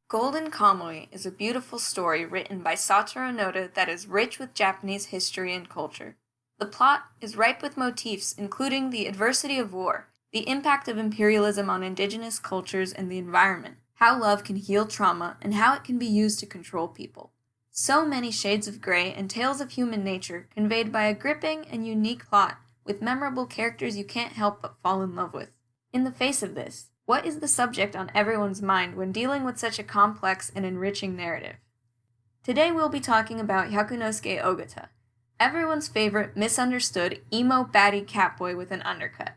Golden Kamuy is a beautiful story written by Satoru Noda that is rich with Japanese history and culture. The plot is ripe with motifs including the adversity of war, the impact of imperialism on indigenous cultures and the environment, how love can heal trauma, and how it can be used to control people. So many shades of gray and tales of human nature conveyed by a gripping and unique plot with memorable characters you can't help but fall in love with. In the face of this, what is the subject on everyone's mind when dealing with such a complex and enriching narrative? Today we'll be talking about Hyakunosuke Ogata, everyone's favorite misunderstood emo baddie catboy with an undercut.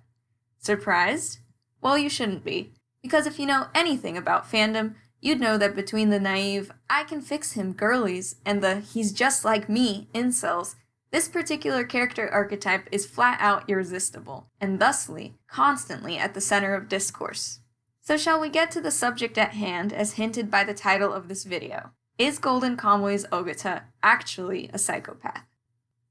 Surprised? Well, you shouldn't be, because if you know anything about fandom, you'd know that between the naive, I can fix him girlies and the he's just like me incels, this particular character archetype is flat out irresistible, and thusly, constantly at the center of discourse. So shall we get to the subject at hand as hinted by the title of this video? Is Golden Kamuy's Ogata actually a psychopath?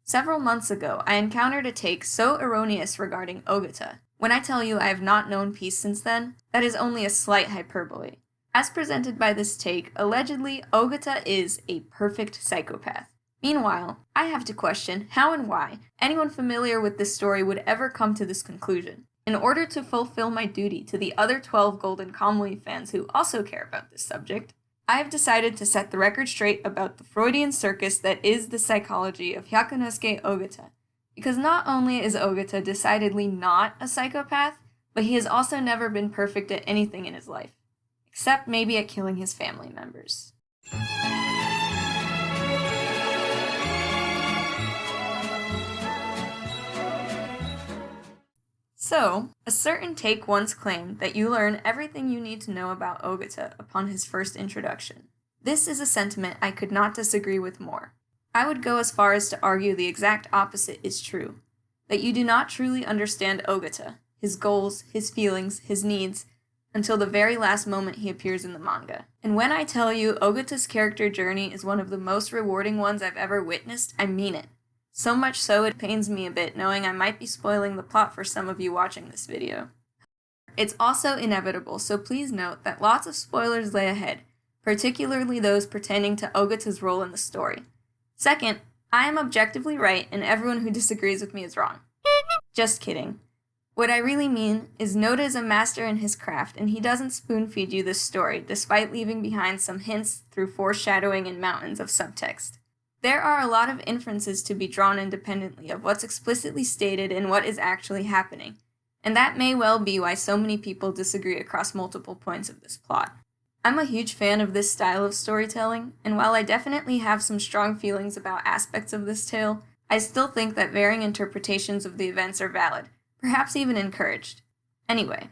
Several months ago, I encountered a take so erroneous regarding Ogata. When I tell you I have not known peace since then, that is only a slight hyperbole. As presented by this take, allegedly, Ogata is a perfect psychopath. Meanwhile, I have to question how and why anyone familiar with this story would ever come to this conclusion. In order to fulfill my duty to the other 12 Golden Kamuy fans who also care about this subject, I have decided to set the record straight about the Freudian circus that is the psychology of Hyakunosuke Ogata. Because not only is Ogata decidedly not a psychopath, but he has also never been perfect at anything in his life. Except maybe at killing his family members. So, a certain take once claimed that you learn everything you need to know about Ogata upon his first introduction. This is a sentiment I could not disagree with more. I would go as far as to argue the exact opposite is true, that you do not truly understand Ogata, his goals, his feelings, his needs, until the very last moment he appears in the manga. And when I tell you Ogata's character journey is one of the most rewarding ones I've ever witnessed, I mean it. So much so it pains me a bit knowing I might be spoiling the plot for some of you watching this video. It's also inevitable, so please note that lots of spoilers lay ahead, particularly those pertaining to Ogata's role in the story. Second, I am objectively right and everyone who disagrees with me is wrong. Just kidding. What I really mean is Noda is a master in his craft and he doesn't spoon-feed you this story despite leaving behind some hints through foreshadowing and mountains of subtext. There are a lot of inferences to be drawn independently of what's explicitly stated and what is actually happening, and that may well be why so many people disagree across multiple points of this plot. I'm a huge fan of this style of storytelling, and while I definitely have some strong feelings about aspects of this tale, I still think that varying interpretations of the events are valid, perhaps even encouraged. Anyway.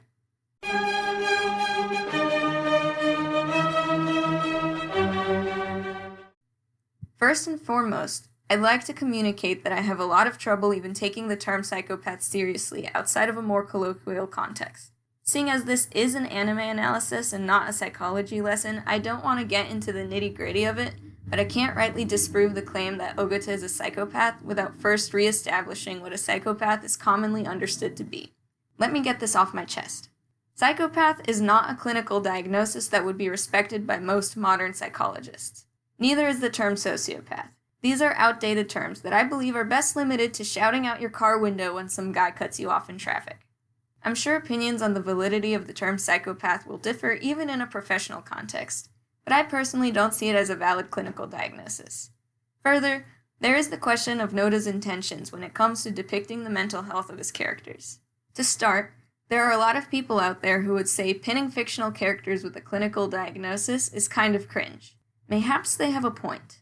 First and foremost, I'd like to communicate that I have a lot of trouble even taking the term psychopath seriously outside of a more colloquial context. Seeing as this is an anime analysis and not a psychology lesson, I don't want to get into the nitty-gritty of it, but I can't rightly disprove the claim that Ogata is a psychopath without first re-establishing what a psychopath is commonly understood to be. Let me get this off my chest. Psychopath is not a clinical diagnosis that would be respected by most modern psychologists. Neither is the term sociopath. These are outdated terms that I believe are best limited to shouting out your car window when some guy cuts you off in traffic. I'm sure opinions on the validity of the term psychopath will differ even in a professional context, but I personally don't see it as a valid clinical diagnosis. Further, there is the question of Noda's intentions when it comes to depicting the mental health of his characters. To start, there are a lot of people out there who would say pinning fictional characters with a clinical diagnosis is kind of cringe. Mayhaps they have a point.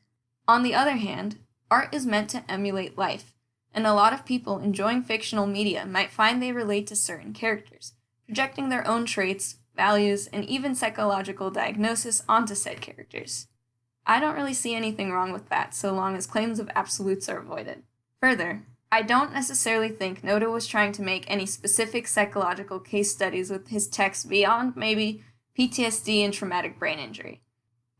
On the other hand, art is meant to emulate life, and a lot of people enjoying fictional media might find they relate to certain characters, projecting their own traits, values, and even psychological diagnosis onto said characters. I don't really see anything wrong with that so long as claims of absolutes are avoided. Further, I don't necessarily think Noda was trying to make any specific psychological case studies with his text beyond maybe PTSD and traumatic brain injury.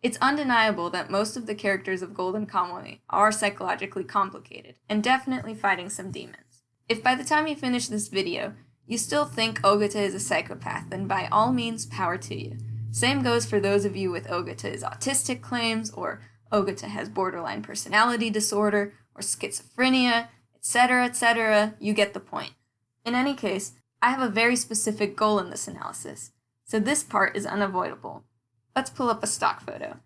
It's undeniable that most of the characters of Golden Kamuy are psychologically complicated, and definitely fighting some demons. If by the time you finish this video, you still think Ogata is a psychopath, then by all means, power to you. Same goes for those of you with Ogata's autistic claims, or Ogata has borderline personality disorder, or schizophrenia, etc., etc. You get the point. In any case, I have a very specific goal in this analysis, so this part is unavoidable. Let's pull up a stock photo.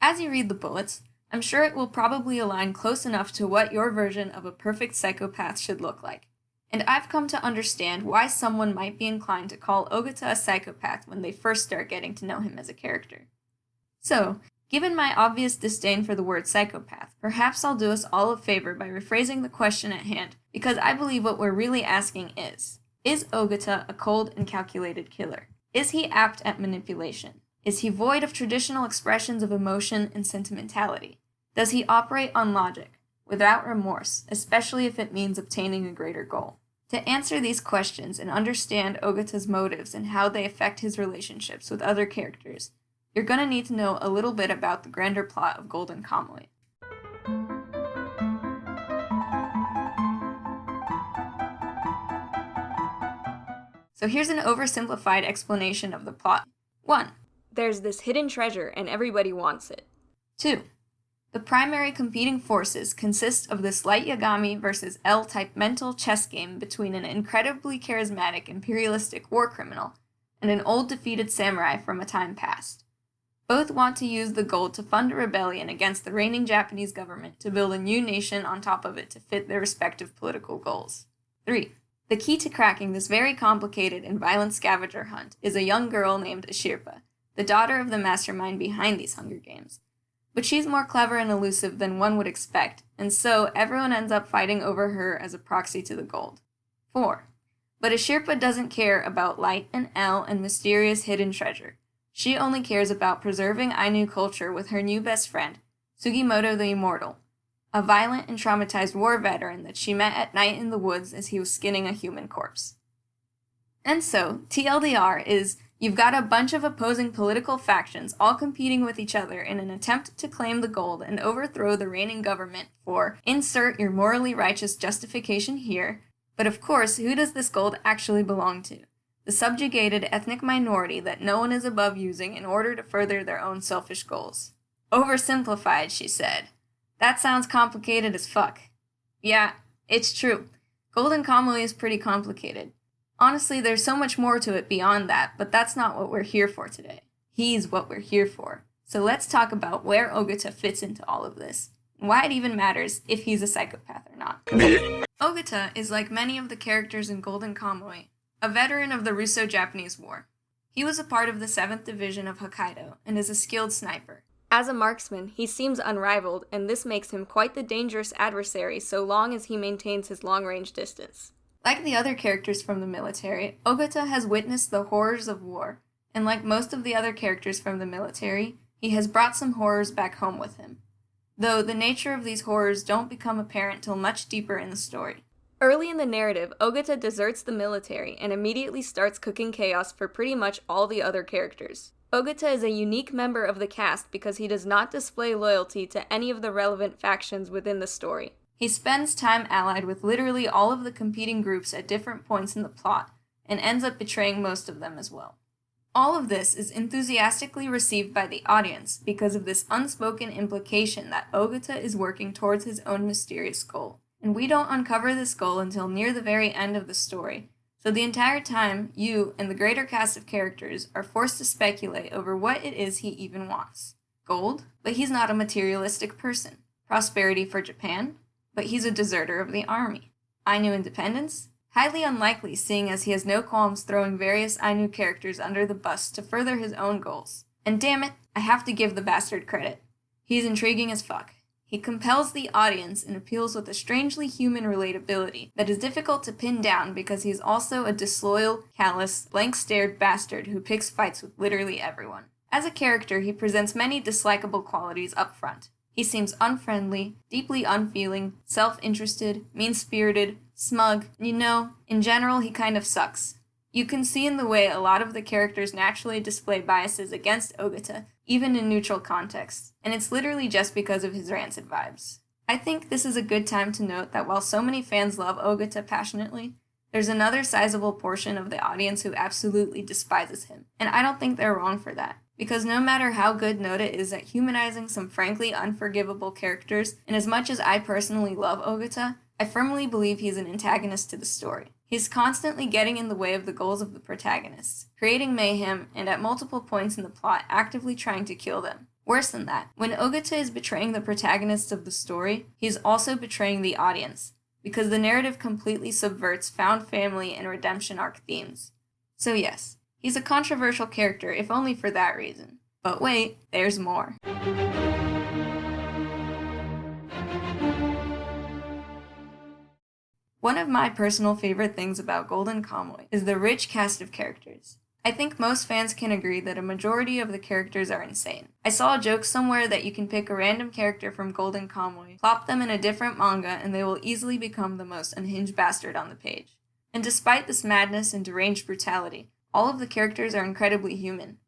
As you read the bullets, I'm sure it will probably align close enough to what your version of a perfect psychopath should look like. And I've come to understand why someone might be inclined to call Ogata a psychopath when they first start getting to know him as a character. So, given my obvious disdain for the word psychopath, perhaps I'll do us all a favor by rephrasing the question at hand, because I believe what we're really asking is Ogata a cold and calculated killer? Is he apt at manipulation? Is he void of traditional expressions of emotion and sentimentality? Does he operate on logic, without remorse, especially if it means obtaining a greater goal? To answer these questions and understand Ogata's motives and how they affect his relationships with other characters, you're going to need to know a little bit about the grander plot of Golden Kamuy. So here's an oversimplified explanation of the plot. 1. There's this hidden treasure and everybody wants it. 2. The primary competing forces consist of this light Yagami versus L-type mental chess game between an incredibly charismatic imperialistic war criminal and an old defeated samurai from a time past. Both want to use the gold to fund a rebellion against the reigning Japanese government to build a new nation on top of it to fit their respective political goals. 3. The key to cracking this very complicated and violent scavenger hunt is a young girl named Asirpa, the daughter of the mastermind behind these Hunger Games. But she's more clever and elusive than one would expect, and so everyone ends up fighting over her as a proxy to the gold. 4. But Asirpa doesn't care about light and L and mysterious hidden treasure. She only cares about preserving Ainu culture with her new best friend, Sugimoto the Immortal, a violent and traumatized war veteran that she met at night in the woods as he was skinning a human corpse. And so, TLDR is, you've got a bunch of opposing political factions all competing with each other in an attempt to claim the gold and overthrow the reigning government for, insert your morally righteous justification here, but of course, who does this gold actually belong to? The subjugated ethnic minority that no one is above using in order to further their own selfish goals. Oversimplified, she said. That sounds complicated as fuck. Yeah, it's true. Golden Kamuy is pretty complicated. Honestly, there's so much more to it beyond that, but that's not what we're here for today. He's what we're here for. So let's talk about where Ogata fits into all of this, and why it even matters if he's a psychopath or not. Ogata is like many of the characters in Golden Kamuy, a veteran of the Russo-Japanese War. He was a part of the 7th Division of Hokkaido and is a skilled sniper. As a marksman, he seems unrivaled, and this makes him quite the dangerous adversary so long as he maintains his long-range distance. Like the other characters from the military, Ogata has witnessed the horrors of war, and like most of the other characters from the military, he has brought some horrors back home with him. Though the nature of these horrors don't become apparent till much deeper in the story. Early in the narrative, Ogata deserts the military and immediately starts cooking chaos for pretty much all the other characters. Ogata is a unique member of the cast because he does not display loyalty to any of the relevant factions within the story. He spends time allied with literally all of the competing groups at different points in the plot, and ends up betraying most of them as well. All of this is enthusiastically received by the audience because of this unspoken implication that Ogata is working towards his own mysterious goal. And we don't uncover this goal until near the very end of the story, so the entire time, you and the greater cast of characters are forced to speculate over what it is he even wants. Gold? But he's not a materialistic person. Prosperity for Japan? But he's a deserter of the army. Ainu independence? Highly unlikely, seeing as he has no qualms throwing various Ainu characters under the bus to further his own goals. And damn it, I have to give the bastard credit. He's intriguing as fuck. He compels the audience and appeals with a strangely human relatability that is difficult to pin down because he's also a disloyal, callous, blank-stared bastard who picks fights with literally everyone. As a character, he presents many dislikable qualities up front. He seems unfriendly, deeply unfeeling, self-interested, mean-spirited, smug, and in general, he kind of sucks. You can see in the way a lot of the characters naturally display biases against Ogata, even in neutral contexts, and it's literally just because of his rancid vibes. I think this is a good time to note that while so many fans love Ogata passionately, There's another sizable portion of the audience who absolutely despises him, and I don't think they're wrong for that. Because no matter how good Noda is at humanizing some frankly unforgivable characters, and as much as I personally love Ogata, I firmly believe he's an antagonist to the story. He's constantly getting in the way of the goals of the protagonists, creating mayhem, and at multiple points in the plot actively trying to kill them. Worse than that, when Ogata is betraying the protagonists of the story, he's also betraying the audience, because the narrative completely subverts found family and redemption arc themes. So yes, he's a controversial character if only for that reason. But wait, there's more. One of my personal favorite things about Golden Kamuy is the rich cast of characters. I think most fans can agree that a majority of the characters are insane. I saw a joke somewhere that you can pick a random character from Golden Kamuy, plop them in a different manga, and they will easily become the most unhinged bastard on the page. And despite this madness and deranged brutality, all of the characters are incredibly human.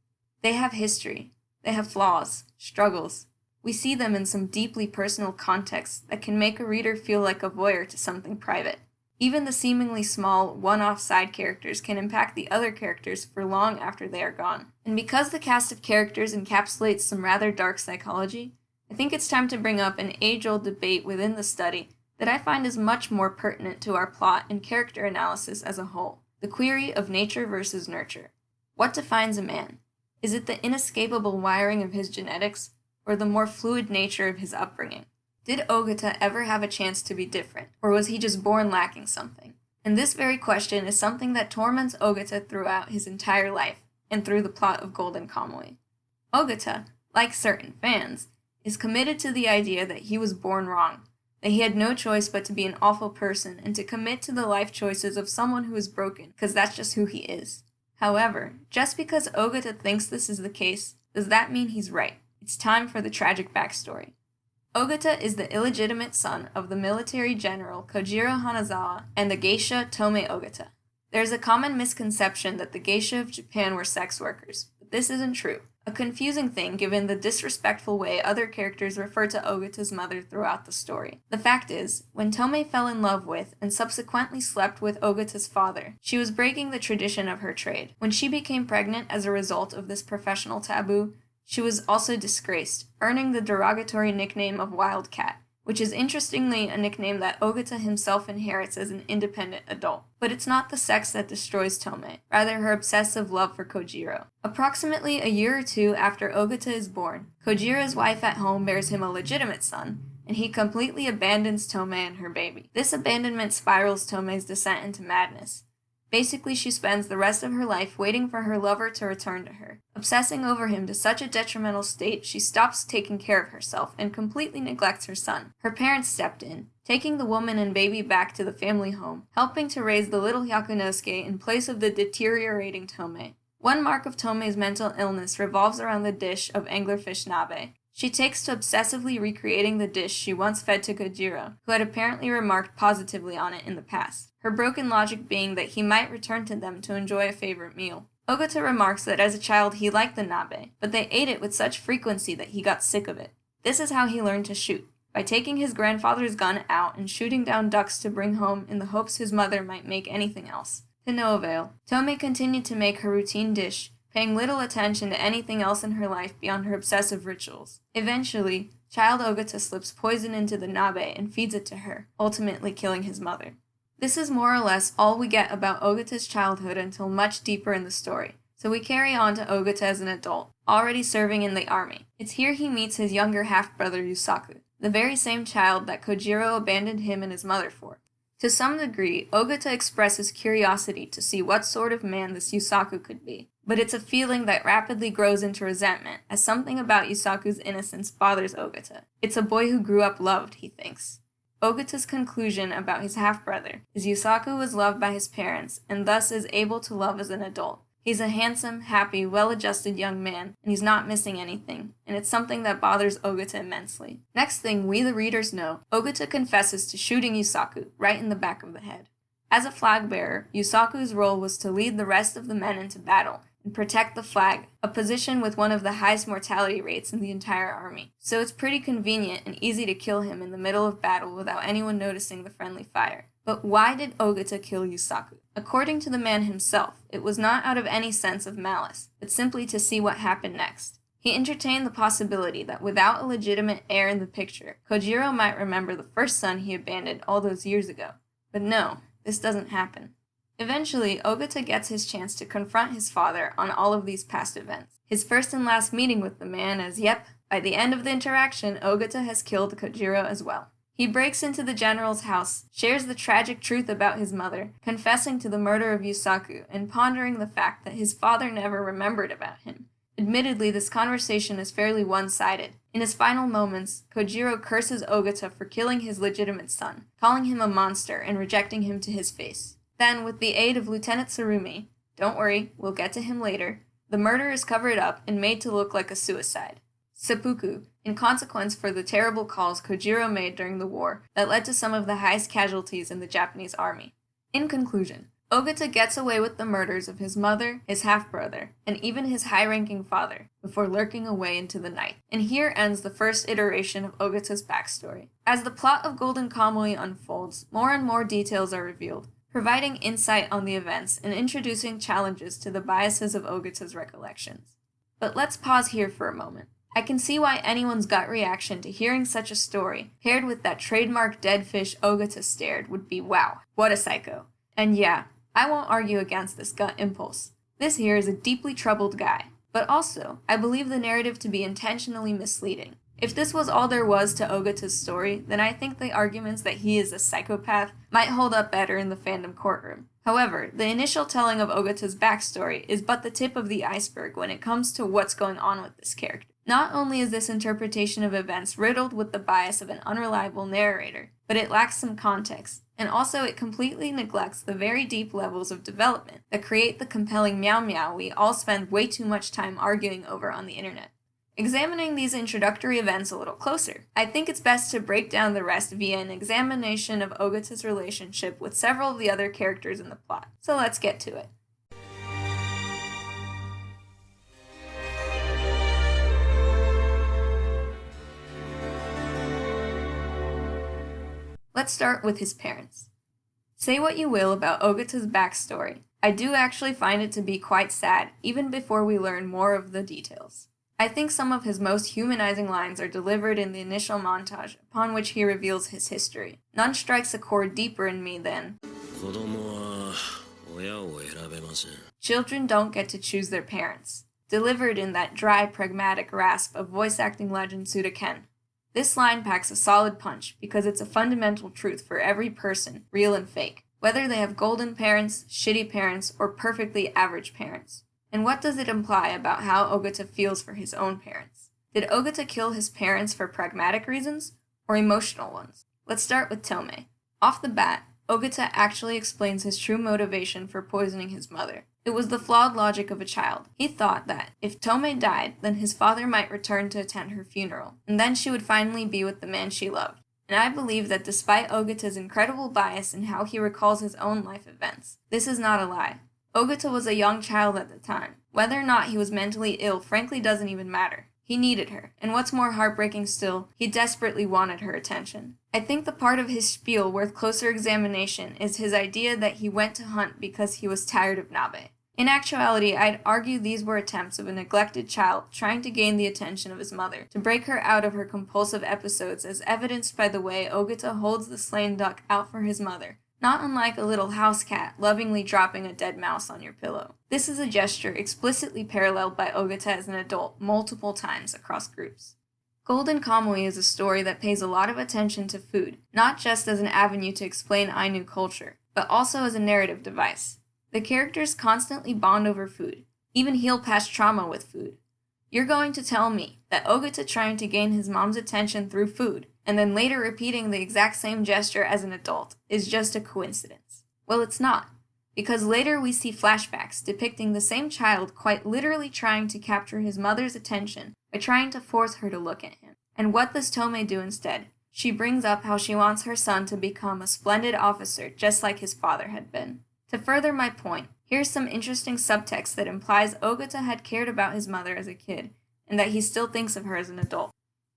They have history. They have flaws, struggles. We see them in some deeply personal contexts that can make a reader feel like a voyeur to something private. Even the seemingly small, one-off side characters can impact the other characters for long after they are gone. And because the cast of characters encapsulates some rather dark psychology, I think it's time to bring up an age-old debate within the study that I find is much more pertinent to our plot and character analysis as a whole: the query of nature versus nurture. What defines a man? Is it the inescapable wiring of his genetics, or the more fluid nature of his upbringing? Did Ogata ever have a chance to be different, or was he just born lacking something? And this very question is something that torments Ogata throughout his entire life, and through the plot of Golden Kamuy. Ogata, like certain fans, is committed to the idea that he was born wrong, that he had no choice but to be an awful person and to commit to the life choices of someone who is broken, because that's just who he is. However, just because Ogata thinks this is the case, does that mean he's right? It's time for the tragic backstory. Ogata is the illegitimate son of the military general Kojiro Hanazawa and the geisha Tome Ogata. There's a common misconception that the geisha of Japan were sex workers, but this isn't true. A confusing thing given the disrespectful way other characters refer to Ogata's mother throughout the story. The fact is, when Tome fell in love with and subsequently slept with Ogata's father, she was breaking the tradition of her trade. When she became pregnant as a result of this professional taboo, she was also disgraced, earning the derogatory nickname of Wildcat, which is interestingly a nickname that Ogata himself inherits as an independent adult. But it's not the sex that destroys Tome, rather her obsessive love for Kojiro. Approximately a year or two after Ogata is born, Kojiro's wife at home bears him a legitimate son, and he completely abandons Tome and her baby. This abandonment spirals Tome's descent into madness. Basically, she spends the rest of her life waiting for her lover to return to her, obsessing over him to such a detrimental state she stops taking care of herself and completely neglects her son. Her parents stepped in, taking the woman and baby back to the family home, helping to raise the little Hyakunosuke in place of the deteriorating Tome. One mark of Tome's mental illness revolves around the dish of anglerfish nabe. She takes to obsessively recreating the dish she once fed to Kojiro, who had apparently remarked positively on it in the past, her broken logic being that he might return to them to enjoy a favorite meal. Ogata remarks that as a child he liked the nabe, but they ate it with such frequency that he got sick of it. This is how he learned to shoot, by taking his grandfather's gun out and shooting down ducks to bring home in the hopes his mother might make anything else. To no avail, Tome continued to make her routine dish, paying little attention to anything else in her life beyond her obsessive rituals. Eventually, child Ogata slips poison into the nabe and feeds it to her, ultimately killing his mother. This is more or less all we get about Ogata's childhood until much deeper in the story, so we carry on to Ogata as an adult, already serving in the army. It's here he meets his younger half-brother Yuusaku, the very same child that Kojiro abandoned him and his mother for. To some degree, Ogata expresses curiosity to see what sort of man this Yuusaku could be, but it's a feeling that rapidly grows into resentment, as something about Yusaku's innocence bothers Ogata. It's a boy who grew up loved, he thinks. Ogata's conclusion about his half-brother is Yuusaku was loved by his parents, and thus is able to love as an adult. He's a handsome, happy, well-adjusted young man, and he's not missing anything, and it's something that bothers Ogata immensely. Next thing we the readers know, Ogata confesses to shooting Yuusaku right in the back of the head. As a flag-bearer, Yusaku's role was to lead the rest of the men into battle, and protect the flag, a position with one of the highest mortality rates in the entire army. So it's pretty convenient and easy to kill him in the middle of battle without anyone noticing the friendly fire. But why did Ogata kill Yuusaku? According to the man himself, it was not out of any sense of malice, but simply to see what happened next. He entertained the possibility that without a legitimate heir in the picture, Kojiro might remember the first son he abandoned all those years ago. But no, this doesn't happen. Eventually, Ogata gets his chance to confront his father on all of these past events. His first and last meeting with the man as, yep, by the end of the interaction, Ogata has killed Kojiro as well. He breaks into the general's house, shares the tragic truth about his mother, confessing to the murder of Yuusaku, and pondering the fact that his father never remembered about him. Admittedly, this conversation is fairly one-sided. In his final moments, Kojiro curses Ogata for killing his legitimate son, calling him a monster and rejecting him to his face. Then, with the aid of Lt Tsurumi, don't worry, we'll get to him later, the murder is covered up and made to look like a suicide. Seppuku, in consequence for the terrible calls Kojiro made during the war that led to some of the highest casualties in the Japanese army. In conclusion, Ogata gets away with the murders of his mother, his half-brother, and even his high-ranking father, before lurking away into the night. And here ends the first iteration of Ogata's backstory. As the plot of Golden Kamuy unfolds, more and more details are revealed, providing insight on the events and introducing challenges to the biases of Ogata's recollections. But let's pause here for a moment. I can see why anyone's gut reaction to hearing such a story, paired with that trademark dead fish Ogata stared, would be wow, what a psycho. And yeah, I won't argue against this gut impulse. This here is a deeply troubled guy. But also, I believe the narrative to be intentionally misleading. If this was all there was to Ogata's story, then I think the arguments that he is a psychopath might hold up better in the fandom courtroom. However, the initial telling of Ogata's backstory is but the tip of the iceberg when it comes to what's going on with this character. Not only is this interpretation of events riddled with the bias of an unreliable narrator, but it lacks some context, and also it completely neglects the very deep levels of development that create the compelling meow meow we all spend way too much time arguing over on the internet. Examining these introductory events a little closer, I think it's best to break down the rest via an examination of Ogata's relationship with several of the other characters in the plot. So let's get to it. Let's start with his parents. Say what you will about Ogata's backstory, I do actually find it to be quite sad, even before we learn more of the details. I think some of his most humanizing lines are delivered in the initial montage, upon which he reveals his history. None strikes a chord deeper in me than, "Children don't get to choose their parents," delivered in that dry, pragmatic rasp of voice acting legend Suda Ken. This line packs a solid punch because it's a fundamental truth for every person, real and fake, whether they have golden parents, shitty parents, or perfectly average parents. And what does it imply about how Ogata feels for his own parents? Did Ogata kill his parents for pragmatic reasons, or emotional ones? Let's start with Tome. Off the bat, Ogata actually explains his true motivation for poisoning his mother. It was the flawed logic of a child. He thought that, if Tome died, then his father might return to attend her funeral, and then she would finally be with the man she loved. And I believe that despite Ogata's incredible bias in how he recalls his own life events, this is not a lie. Ogata was a young child at the time. Whether or not he was mentally ill frankly doesn't even matter. He needed her, and what's more heartbreaking still, he desperately wanted her attention. I think the part of his spiel worth closer examination is his idea that he went to hunt because he was tired of Nabe. In actuality, I'd argue these were attempts of a neglected child trying to gain the attention of his mother, to break her out of her compulsive episodes as evidenced by the way Ogata holds the slain duck out for his mother, not unlike a little house cat lovingly dropping a dead mouse on your pillow. This is a gesture explicitly paralleled by Ogata as an adult multiple times across groups. Golden Kamuy is a story that pays a lot of attention to food, not just as an avenue to explain Ainu culture, but also as a narrative device. The characters constantly bond over food, even heal past trauma with food. You're going to tell me that Ogata trying to gain his mom's attention through food, and then later repeating the exact same gesture as an adult, is just a coincidence? Well, it's not, because later we see flashbacks depicting the same child quite literally trying to capture his mother's attention by trying to force her to look at him. And what does Tome do instead? She brings up how she wants her son to become a splendid officer just like his father had been. To further my point, here's some interesting subtext that implies Ogata had cared about his mother as a kid, and that he still thinks of her as an adult.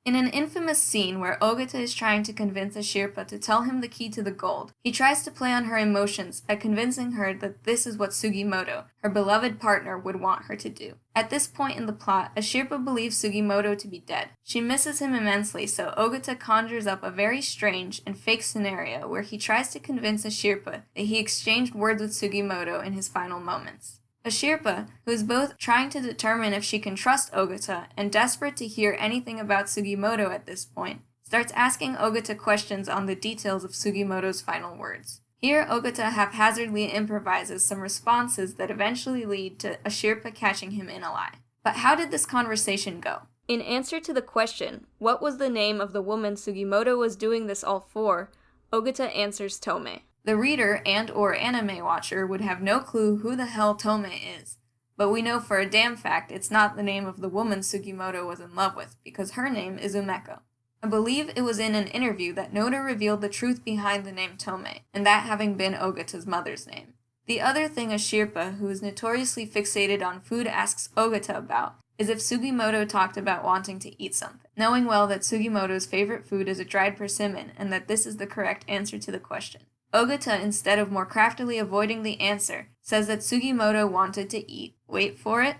In an infamous scene where Ogata is trying to convince Asirpa to tell him the key to the gold, he tries to play on her emotions by convincing her that this is what Sugimoto, her beloved partner, would want her to do. At this point in the plot, Asirpa believes Sugimoto to be dead. She misses him immensely, so Ogata conjures up a very strange and fake scenario where he tries to convince Asirpa that he exchanged words with Sugimoto in his final moments. Asirpa, who is both trying to determine if she can trust Ogata and desperate to hear anything about Sugimoto at this point, starts asking Ogata questions on the details of Sugimoto's final words. Here, Ogata haphazardly improvises some responses that eventually lead to Asirpa catching him in a lie. But how did this conversation go? In answer to the question, what was the name of the woman Sugimoto was doing this all for, Ogata answers Tome. The reader and/or anime watcher would have no clue who the hell Tome is, but we know for a damn fact it's not the name of the woman Sugimoto was in love with, because her name is Umeko. I believe it was in an interview that Noda revealed the truth behind the name Tome, and that having been Ogata's mother's name. The other thing Asirpa, who is notoriously fixated on food, asks Ogata about is if Sugimoto talked about wanting to eat something, knowing well that Sugimoto's favorite food is a dried persimmon and that this is the correct answer to the question. Ogata, instead of more craftily avoiding the answer, says that Sugimoto wanted to eat, wait for it,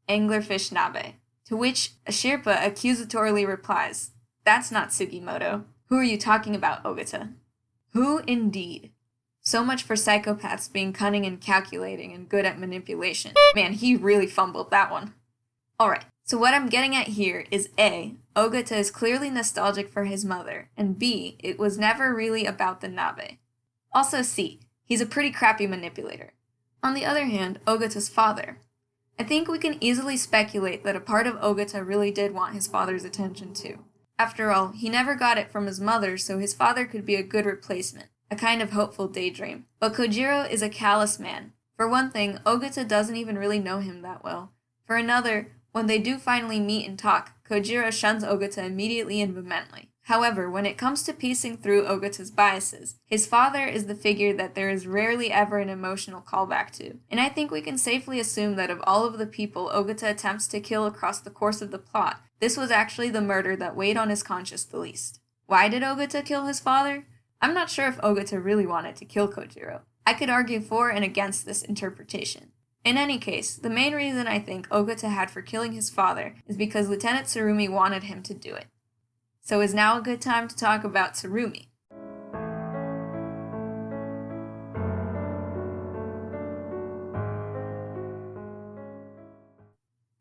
anglerfish nabe. To which Asirpa accusatorily replies, "That's not Sugimoto. Who are you talking about, Ogata?" Who indeed? So much for psychopaths being cunning and calculating and good at manipulation. Man, he really fumbled that one. Alright, so what I'm getting at here is A, Ogata is clearly nostalgic for his mother, and B, it was never really about the nabe. Also C, he's a pretty crappy manipulator. On the other hand, Ogata's father. I think we can easily speculate that a part of Ogata really did want his father's attention too. After all, he never got it from his mother, so his father could be a good replacement, a kind of hopeful daydream. But Kojiro is a callous man. For one thing, Ogata doesn't even really know him that well. For another, when they do finally meet and talk, Kojiro shuns Ogata immediately and vehemently. However, when it comes to piecing through Ogata's biases, his father is the figure that there is rarely ever an emotional callback to, and I think we can safely assume that of all of the people Ogata attempts to kill across the course of the plot, this was actually the murder that weighed on his conscience the least. Why did Ogata kill his father? I'm not sure if Ogata really wanted to kill Kojiro. I could argue for and against this interpretation. In any case, the main reason I think Ogata had for killing his father is because Lt Tsurumi wanted him to do it. So is now a good time to talk about Tsurumi.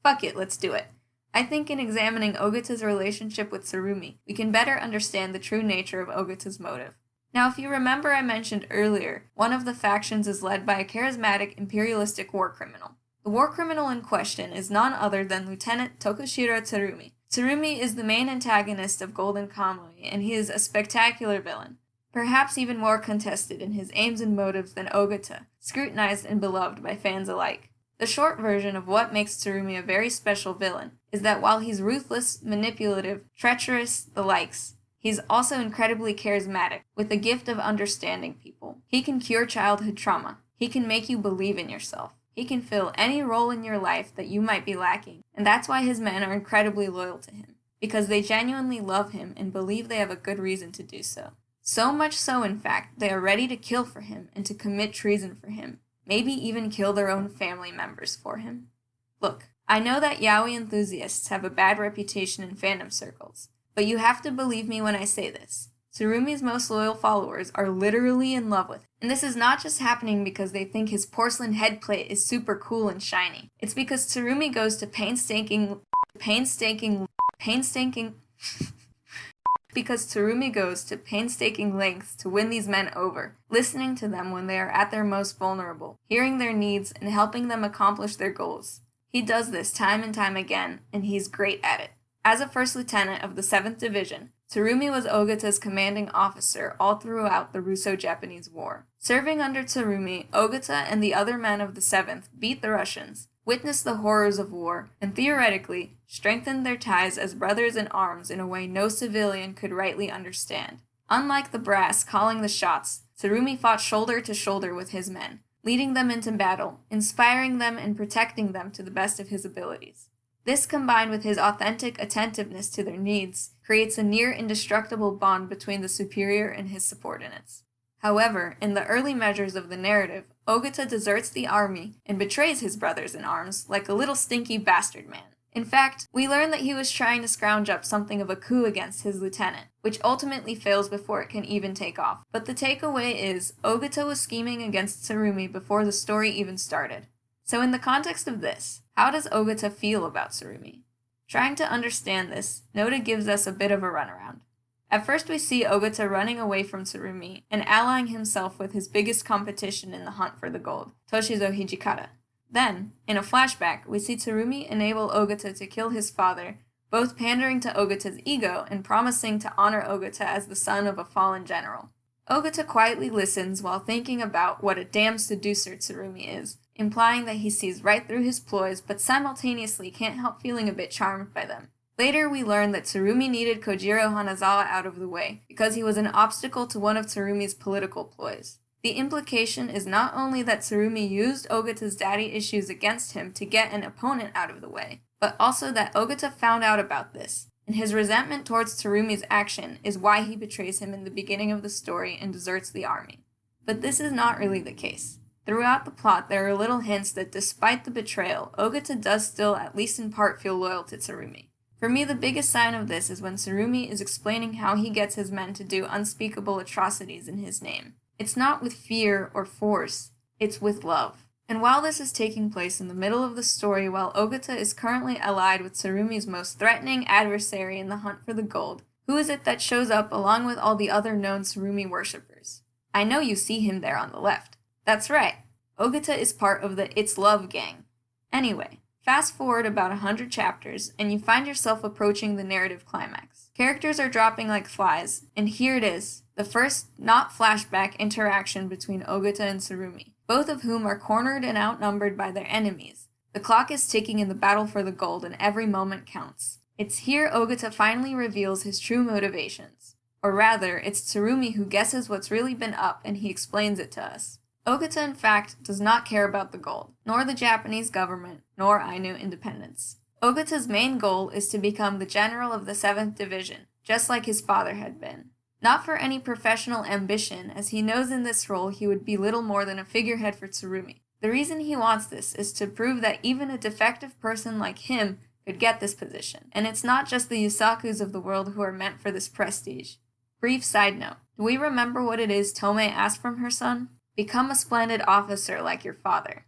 Fuck it, let's do it. I think in examining Ogata's relationship with Tsurumi, we can better understand the true nature of Ogata's motive. Now, if you remember I mentioned earlier, one of the factions is led by a charismatic imperialistic war criminal. The war criminal in question is none other than Lieutenant Tokushiro Tsurumi. Tsurumi is the main antagonist of Golden Kamuy, and he is a spectacular villain, perhaps even more contested in his aims and motives than Ogata, scrutinized and beloved by fans alike. The short version of what makes Tsurumi a very special villain is that while he's ruthless, manipulative, treacherous, the likes, he's also incredibly charismatic, with the gift of understanding people. He can cure childhood trauma. He can make you believe in yourself. He can fill any role in your life that you might be lacking, and that's why his men are incredibly loyal to him, because they genuinely love him and believe they have a good reason to do so. So much so, in fact, they are ready to kill for him and to commit treason for him, maybe even kill their own family members for him. Look, I know that yaoi enthusiasts have a bad reputation in fandom circles, but you have to believe me when I say this. Tsurumi's most loyal followers are literally in love with him. And this is not just happening because they think his porcelain headplate is super cool and shiny. It's because Tsurumi goes to painstaking lengths to win these men over, listening to them when they are at their most vulnerable, hearing their needs, and helping them accomplish their goals. He does this time and time again, and he's great at it. As a first lieutenant of the 7th Division, Tsurumi was Ogata's commanding officer all throughout the Russo-Japanese War. Serving under Tsurumi, Ogata and the other men of the 7th beat the Russians, witnessed the horrors of war, and theoretically, strengthened their ties as brothers in arms in a way no civilian could rightly understand. Unlike the brass calling the shots, Tsurumi fought shoulder to shoulder with his men, leading them into battle, inspiring them and protecting them to the best of his abilities. This, combined with his authentic attentiveness to their needs, creates a near indestructible bond between the superior and his subordinates. However, in the early measures of the narrative, Ogata deserts the army and betrays his brothers in arms like a little stinky bastard man. In fact, we learn that he was trying to scrounge up something of a coup against his lieutenant, which ultimately fails before it can even take off. But the takeaway is, Ogata was scheming against Tsurumi before the story even started. So in the context of this, how does Ogata feel about Tsurumi? Trying to understand this, Noda gives us a bit of a runaround. At first we see Ogata running away from Tsurumi and allying himself with his biggest competition in the hunt for the gold, Toshizo Hijikata. Then, in a flashback, we see Tsurumi enable Ogata to kill his father, both pandering to Ogata's ego and promising to honor Ogata as the son of a fallen general. Ogata quietly listens while thinking about what a damn seducer Tsurumi is, implying that he sees right through his ploys but simultaneously can't help feeling a bit charmed by them. Later, we learn that Tsurumi needed Kojiro Hanazawa out of the way because he was an obstacle to one of Tsurumi's political ploys. The implication is not only that Tsurumi used Ogata's daddy issues against him to get an opponent out of the way, but also that Ogata found out about this, and his resentment towards Tsurumi's action is why he betrays him in the beginning of the story and deserts the army. But this is not really the case. Throughout the plot, there are little hints that despite the betrayal, Ogata does still, at least in part, feel loyal to Tsurumi. For me, the biggest sign of this is when Tsurumi is explaining how he gets his men to do unspeakable atrocities in his name. It's not with fear or force, it's with love. And while this is taking place in the middle of the story while Ogata is currently allied with Tsurumi's most threatening adversary in the hunt for the gold, who is it that shows up along with all the other known Tsurumi worshippers? I know you see him there on the left. That's right, Ogata is part of the It's Love gang. Anyway, fast forward about 100 chapters, and you find yourself approaching the narrative climax. Characters are dropping like flies, and here it is, the first not-flashback interaction between Ogata and Tsurumi, both of whom are cornered and outnumbered by their enemies. The clock is ticking in the battle for the gold, and every moment counts. It's here Ogata finally reveals his true motivations. Or rather, it's Tsurumi who guesses what's really been up, and he explains it to us. Ogata, in fact, does not care about the gold, nor the Japanese government, nor Ainu independence. Ogata's main goal is to become the general of the 7th Division, just like his father had been. Not for any professional ambition, as he knows in this role he would be little more than a figurehead for Tsurumi. The reason he wants this is to prove that even a defective person like him could get this position, and it's not just the Yuusakus of the world who are meant for this prestige. Brief side note, do we remember what it is Tomei asked from her son? Become a splendid officer like your father.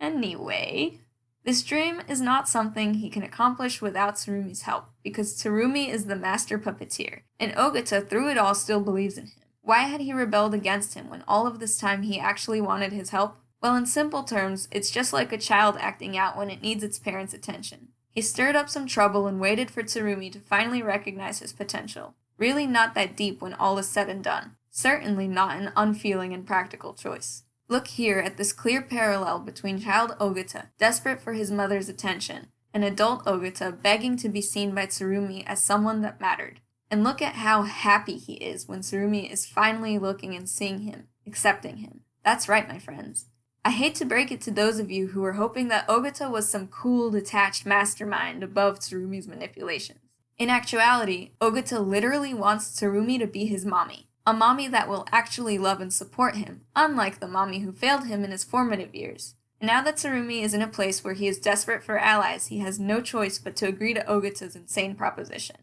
Anyway, this dream is not something he can accomplish without Tsurumi's help, because Tsurumi is the master puppeteer, and Ogata through it all still believes in him. Why had he rebelled against him when all of this time he actually wanted his help? Well, in simple terms, it's just like a child acting out when it needs its parents' attention. He stirred up some trouble and waited for Tsurumi to finally recognize his potential. Really not that deep when all is said and done. Certainly not an unfeeling and practical choice. Look here at this clear parallel between child Ogata, desperate for his mother's attention, and adult Ogata begging to be seen by Tsurumi as someone that mattered. And look at how happy he is when Tsurumi is finally looking and seeing him, accepting him. That's right, my friends. I hate to break it to those of you who were hoping that Ogata was some cool, detached mastermind above Tsurumi's manipulations. In actuality, Ogata literally wants Tsurumi to be his mommy. A mommy that will actually love and support him, unlike the mommy who failed him in his formative years. And now that Tsurumi is in a place where he is desperate for allies, he has no choice but to agree to Ogata's insane proposition.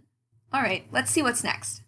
Alright, let's see what's next.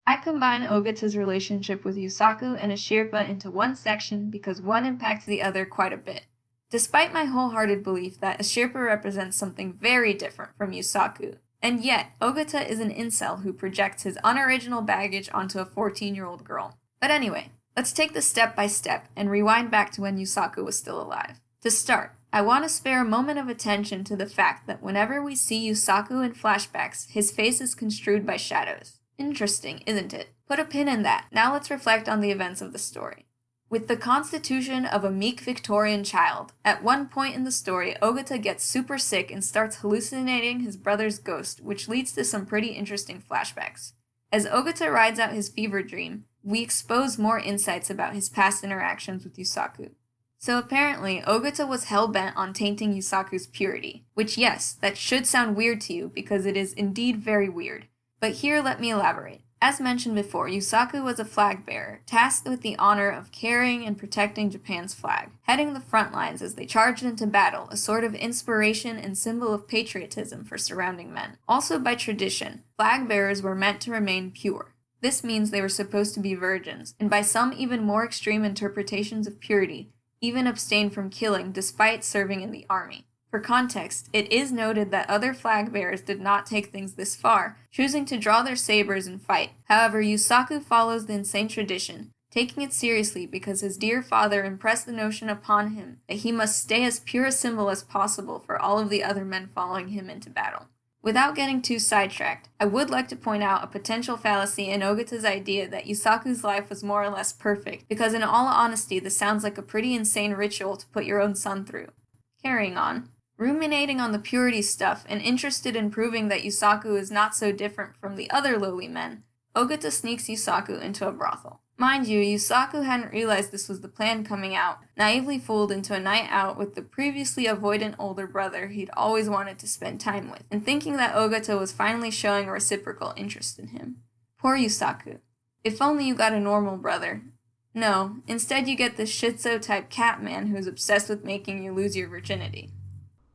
I combine Ogata's relationship with Yuusaku and Asirpa into one section because one impacts the other quite a bit. Despite my wholehearted belief that Asirpa represents something very different from Yuusaku, and yet Ogata is an incel who projects his unoriginal baggage onto a 14-year-old girl. But anyway, let's take this step by step and rewind back to when Yuusaku was still alive. To start, I want to spare a moment of attention to the fact that whenever we see Yuusaku in flashbacks, his face is construed by shadows. Interesting, isn't it? Put a pin in that. Now let's reflect on the events of the story. with the constitution of a meek Victorian child. At one point in the story, Ogata gets super sick and starts hallucinating his brother's ghost, which leads to some pretty interesting flashbacks. As Ogata rides out his fever dream, we expose more insights about his past interactions with Yuusaku. So apparently, Ogata was hell-bent on tainting Yusaku's purity, which yes, that should sound weird to you because it is indeed very weird. But here let me elaborate. As mentioned before, Yuusaku was a flag bearer, tasked with the honor of carrying and protecting Japan's flag, heading the front lines as they charged into battle, a sort of inspiration and symbol of patriotism for surrounding men. Also by tradition, flag bearers were meant to remain pure. This means they were supposed to be virgins, and by some even more extreme interpretations of purity, even abstain from killing despite serving in the army. For context, it is noted that other flag bearers did not take things this far, choosing to draw their sabers and fight. However, Yuusaku follows the insane tradition, taking it seriously because his dear father impressed the notion upon him that he must stay as pure a symbol as possible for all of the other men following him into battle. Without getting too sidetracked, I would like to point out a potential fallacy in Ogata's idea that Yusaku's life was more or less perfect, because in all honesty this sounds like a pretty insane ritual to put your own son through. Carrying on. Ruminating on the purity stuff and interested in proving that Yuusaku is not so different from the other lowly men, Ogata sneaks Yuusaku into a brothel. Mind you, Yuusaku hadn't realized this was the plan coming out, naively fooled into a night out with the previously avoidant older brother he'd always wanted to spend time with, and thinking that Ogata was finally showing a reciprocal interest in him. Poor Yuusaku. If only you got a normal brother. No, instead you get this Shitso-type cat man who's obsessed with making you lose your virginity.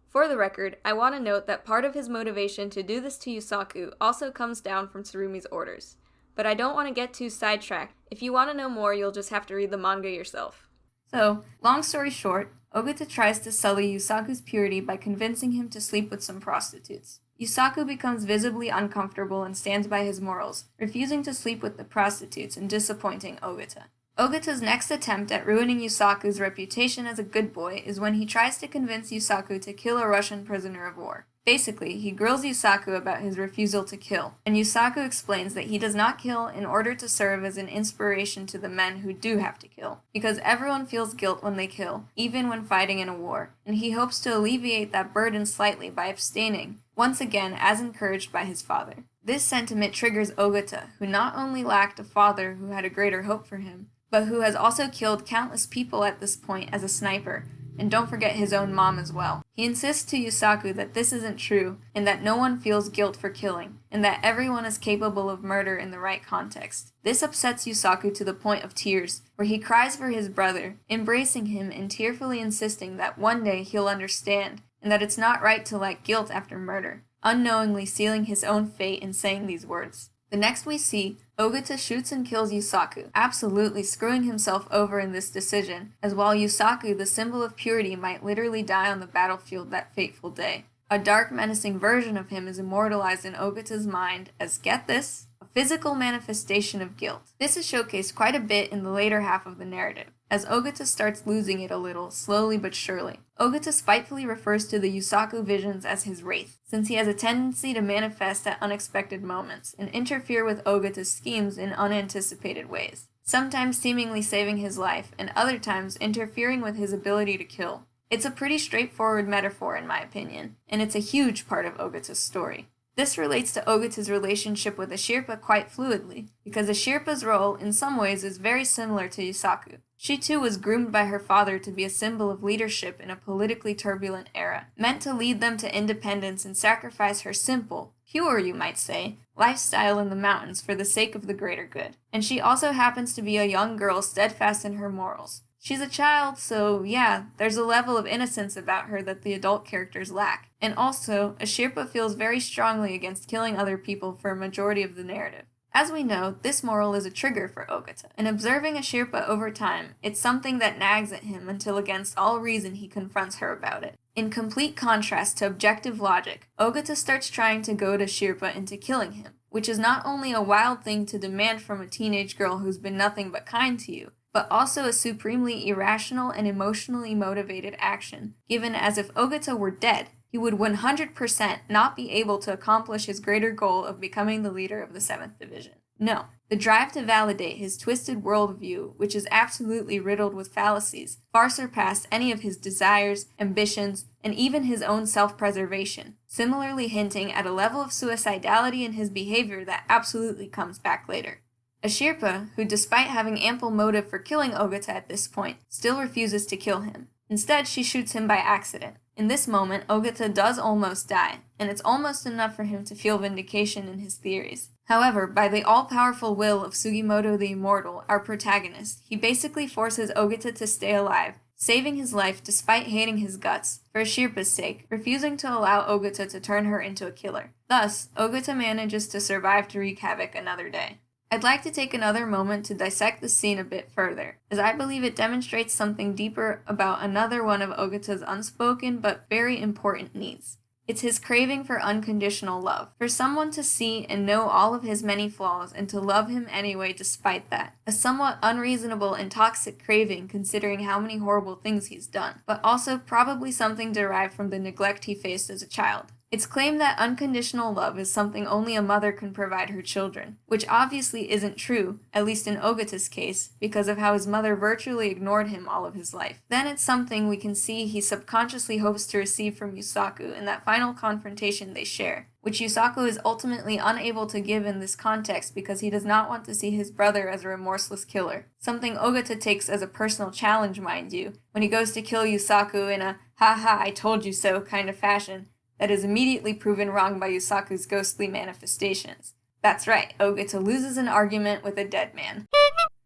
For the record, I want to note that part of his motivation to do this to Yuusaku also comes down from Tsurumi's orders. But I don't want to get too sidetracked. If you want to know more, you'll just have to read the manga yourself. So, long story short, Ogata tries to sully Yusaku's purity by convincing him to sleep with some prostitutes. Yuusaku becomes visibly uncomfortable and stands by his morals, refusing to sleep with the prostitutes and disappointing Ogata. Ogata's next attempt at ruining Yusaku's reputation as a good boy is when he tries to convince Yusaku to kill a Russian prisoner of war. Basically, he grills Yusaku about his refusal to kill, and Yusaku explains that he does not kill in order to serve as an inspiration to the men who do have to kill, because everyone feels guilt when they kill, even when fighting in a war, and he hopes to alleviate that burden slightly by abstaining, once again as encouraged by his father. This sentiment triggers Ogata, who not only lacked a father who had a greater hope for him, but who has also killed countless people at this point as a sniper, and don't forget his own mom as well. He insists to Yusaku that this isn't true, and that no one feels guilt for killing, and that everyone is capable of murder in the right context. This upsets Yusaku to the point of tears, where he cries for his brother, embracing him and tearfully insisting that one day he'll understand, and that it's not right to lack guilt after murder, unknowingly sealing his own fate in saying these words. The next we see, Ogata shoots and kills Yusaku, absolutely screwing himself over in this decision, as while Yusaku, the symbol of purity, might literally die on the battlefield that fateful day. A dark, menacing version of him is immortalized in Ogata's mind as, get this, a physical manifestation of guilt. This is showcased quite a bit in the later half of the narrative, as Ogata starts losing it a little, slowly but surely. Ogata spitefully refers to the Yusaku visions as his wraith, since he has a tendency to manifest at unexpected moments and interfere with Ogata's schemes in unanticipated ways, sometimes seemingly saving his life, and other times interfering with his ability to kill. It's a pretty straightforward metaphor in my opinion, and it's a huge part of Ogata's story. This relates to Ogata's relationship with Asirpa quite fluidly, because Asirpa's role in some ways is very similar to Yusaku. She too was groomed by her father to be a symbol of leadership in a politically turbulent era, meant to lead them to independence and sacrifice her simple, pure you might say, lifestyle in the mountains for the sake of the greater good. And she also happens to be a young girl steadfast in her morals. She's a child, so yeah, there's a level of innocence about her that the adult characters lack. And also, Asirpa feels very strongly against killing other people for a majority of the narrative. As we know, this moral is a trigger for Ogata, and observing Asirpa over time, it's something that nags at him until against all reason he confronts her about it. In complete contrast to objective logic, Ogata starts trying to goad Asirpa into killing him, which is not only a wild thing to demand from a teenage girl who's been nothing but kind to you, but also a supremely irrational and emotionally motivated action, given as if Ogata were dead, he would 100% not be able to accomplish his greater goal of becoming the leader of the 7th Division. No, The drive to validate his twisted worldview, which is absolutely riddled with fallacies, far surpassed any of his desires, ambitions, and even his own self-preservation, similarly hinting at a level of suicidality in his behavior that absolutely comes back later. Asirpa, who despite having ample motive for killing Ogata at this point, still refuses to kill him. Instead, she shoots him by accident. In this moment, Ogata does almost die, and it's almost enough for him to feel vindication in his theories. However, by the all-powerful will of Sugimoto the Immortal, our protagonist, he basically forces Ogata to stay alive, saving his life despite hating his guts, for Asirpa's sake, refusing to allow Ogata to turn her into a killer. Thus, Ogata manages to survive to wreak havoc another day. I'd like to take another moment to dissect the scene a bit further, as I believe it demonstrates something deeper about another one of Ogata's unspoken but very important needs. It's his craving for unconditional love, for someone to see and know all of his many flaws and to love him anyway despite that. A somewhat unreasonable and toxic craving considering how many horrible things he's done, but also probably something derived from the neglect he faced as a child. It's claimed that unconditional love is something only a mother can provide her children, which obviously isn't true, at least in Ogata's case, because of how his mother virtually ignored him all of his life. Then it's something we can see he subconsciously hopes to receive from Yuusaku in that final confrontation they share, which Yuusaku is ultimately unable to give in this context because he does not want to see his brother as a remorseless killer. Something Ogata takes as a personal challenge, mind you, when he goes to kill Yuusaku in a "ha-ha, I told you so" kind of fashion, that is immediately proven wrong by Yusaku's ghostly manifestations. That's right, Ogata loses an argument with a dead man.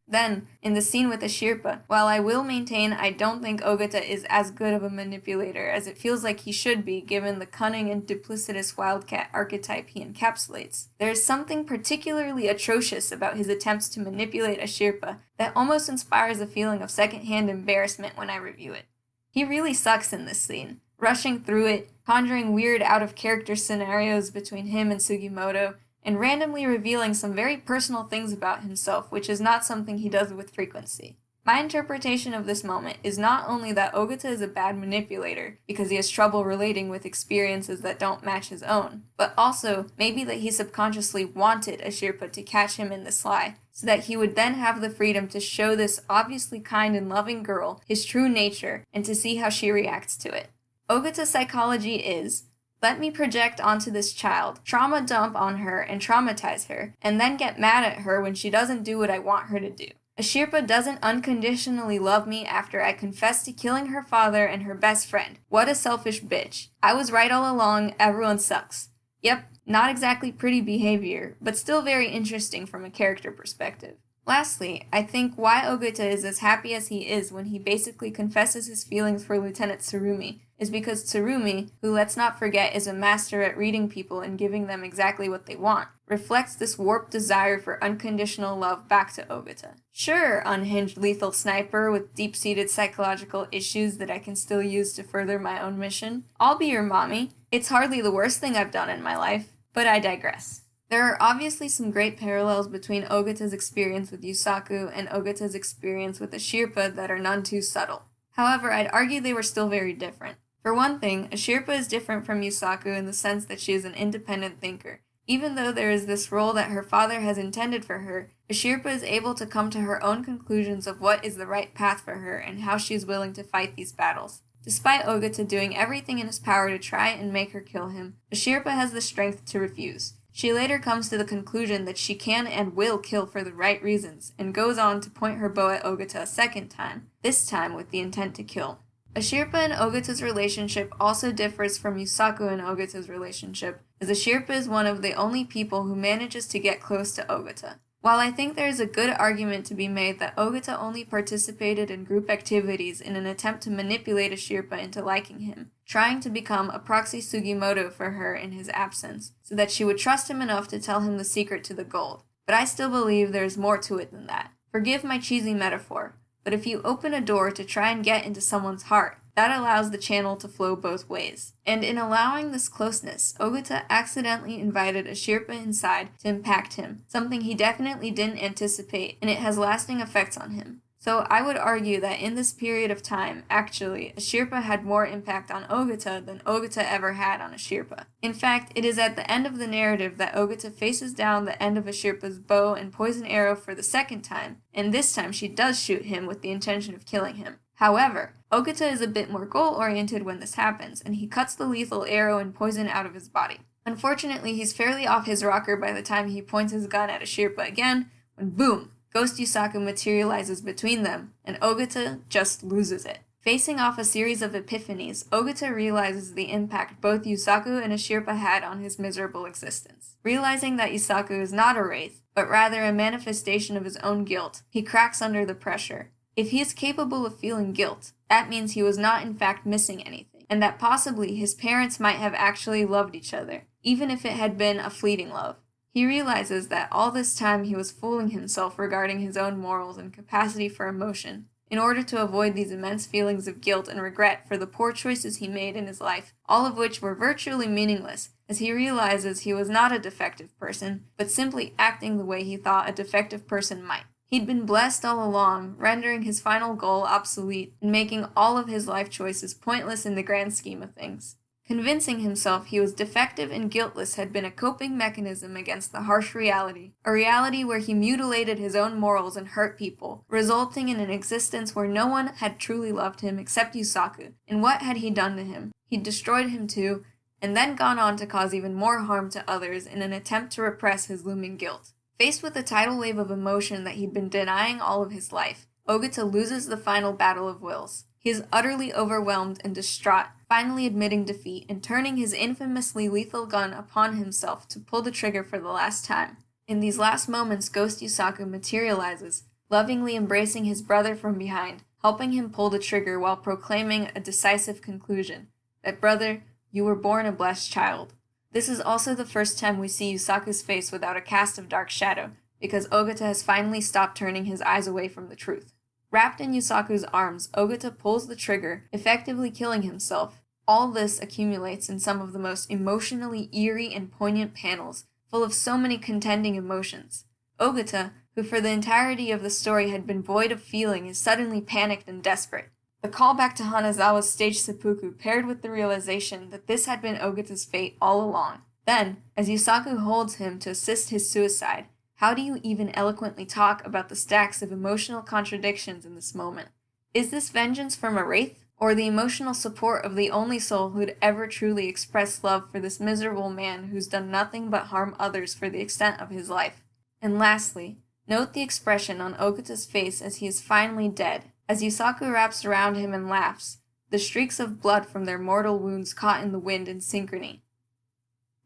Then, in the scene with Asirpa, while I will maintain I don't think Ogata is as good of a manipulator as it feels like he should be given the cunning and duplicitous wildcat archetype he encapsulates, there is something particularly atrocious about his attempts to manipulate Asirpa that almost inspires a feeling of secondhand embarrassment when I review it. He really sucks in this scene, rushing through it, conjuring weird out-of-character scenarios between him and Sugimoto, and randomly revealing some very personal things about himself, which is not something he does with frequency. My interpretation of this moment is not only that Ogata is a bad manipulator, because he has trouble relating with experiences that don't match his own, but also maybe that he subconsciously wanted Asirpa to catch him in this lie, so that he would then have the freedom to show this obviously kind and loving girl his true nature, and to see how she reacts to it. Ogata's psychology is, let me project onto this child, trauma dump on her and traumatize her, and then get mad at her when she doesn't do what I want her to do. Asirpa doesn't unconditionally love me after I confess to killing her father and her best friend. What a selfish bitch. I was right all along, everyone sucks. Yep, not exactly pretty behavior, but still very interesting from a character perspective. Lastly, I think why Ogata is as happy as he is when he basically confesses his feelings for Lt Tsurumi is because Tsurumi, who let's not forget is a master at reading people and giving them exactly what they want, reflects this warped desire for unconditional love back to Ogata. Sure, unhinged lethal sniper with deep-seated psychological issues that I can still use to further my own mission. I'll be your mommy. It's hardly the worst thing I've done in my life, but I digress. There are obviously some great parallels between Ogata's experience with Yuusaku and Ogata's experience with Asirpa that are none too subtle. However, I'd argue they were still very different. For one thing, Asirpa is different from Yuusaku in the sense that she is an independent thinker. Even though there is this role that her father has intended for her, Asirpa is able to come to her own conclusions of what is the right path for her and how she is willing to fight these battles. Despite Ogata doing everything in his power to try and make her kill him, Asirpa has the strength to refuse. She later comes to the conclusion that she can and will kill for the right reasons, and goes on to point her bow at Ogata a second time, this time with the intent to kill. Asirpa and Ogata's relationship also differs from Yuusaku and Ogata's relationship, as Asirpa is one of the only people who manages to get close to Ogata. While I think there is a good argument to be made that Ogata only participated in group activities in an attempt to manipulate Asirpa into liking him, trying to become a proxy Sugimoto for her in his absence, so that she would trust him enough to tell him the secret to the gold. But I still believe there is more to it than that. Forgive my cheesy metaphor, but if you open a door to try and get into someone's heart, that allows the channel to flow both ways. And in allowing this closeness, Ogata accidentally invited Asirpa inside to impact him, something he definitely didn't anticipate, and it has lasting effects on him. So I would argue that in this period of time, actually, Asirpa had more impact on Ogata than Ogata ever had on Asirpa. In fact, it is at the end of the narrative that Ogata faces down the end of Asirpa's bow and poison arrow for the second time, and this time she does shoot him with the intention of killing him. However, Ogata is a bit more goal-oriented when this happens, and he cuts the lethal arrow and poison out of his body. Unfortunately, he's fairly off his rocker by the time he points his gun at Asirpa again, when boom! Ghost Yuusaku materializes between them, and Ogata just loses it. Facing off a series of epiphanies, Ogata realizes the impact both Yuusaku and Asirpa had on his miserable existence. Realizing that Yuusaku is not a wraith, but rather a manifestation of his own guilt, he cracks under the pressure. If he is capable of feeling guilt, that means he was not in fact missing anything, and that possibly his parents might have actually loved each other, even if it had been a fleeting love. He realizes that all this time he was fooling himself regarding his own morals and capacity for emotion, in order to avoid these immense feelings of guilt and regret for the poor choices he made in his life, all of which were virtually meaningless, as he realizes he was not a defective person, but simply acting the way he thought a defective person might. He'd been blessed all along, rendering his final goal obsolete and making all of his life choices pointless in the grand scheme of things. Convincing himself he was defective and guiltless had been a coping mechanism against the harsh reality, a reality where he mutilated his own morals and hurt people, resulting in an existence where no one had truly loved him except Yuusaku. And what had he done to him? He'd destroyed him too, and then gone on to cause even more harm to others in an attempt to repress his looming guilt. Faced with a tidal wave of emotion that he'd been denying all of his life, Ogata loses the final battle of wills. He is utterly overwhelmed and distraught, finally admitting defeat and turning his infamously lethal gun upon himself to pull the trigger for the last time. In these last moments, Ghost Yuusaku materializes, lovingly embracing his brother from behind, helping him pull the trigger while proclaiming a decisive conclusion, that brother, you were born a blessed child. This is also the first time we see Yusaku's face without a cast of dark shadow, because Ogata has finally stopped turning his eyes away from the truth. Wrapped in Yusaku's arms, Ogata pulls the trigger, effectively killing himself. All this accumulates in some of the most emotionally eerie and poignant panels, full of so many contending emotions. Ogata, who for the entirety of the story had been void of feeling, is suddenly panicked and desperate. The callback to Hanazawa's stage seppuku paired with the realization that this had been Ogata's fate all along. Then, as Yuusaku holds him to assist his suicide, how do you even eloquently talk about the stacks of emotional contradictions in this moment? Is this vengeance from a wraith, or the emotional support of the only soul who'd ever truly expressed love for this miserable man who's done nothing but harm others for the extent of his life? And lastly, note the expression on Ogata's face as he is finally dead, as Yuusaku wraps around him and laughs, the streaks of blood from their mortal wounds caught in the wind in synchrony.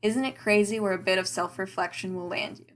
Isn't it crazy where a bit of self-reflection will land you?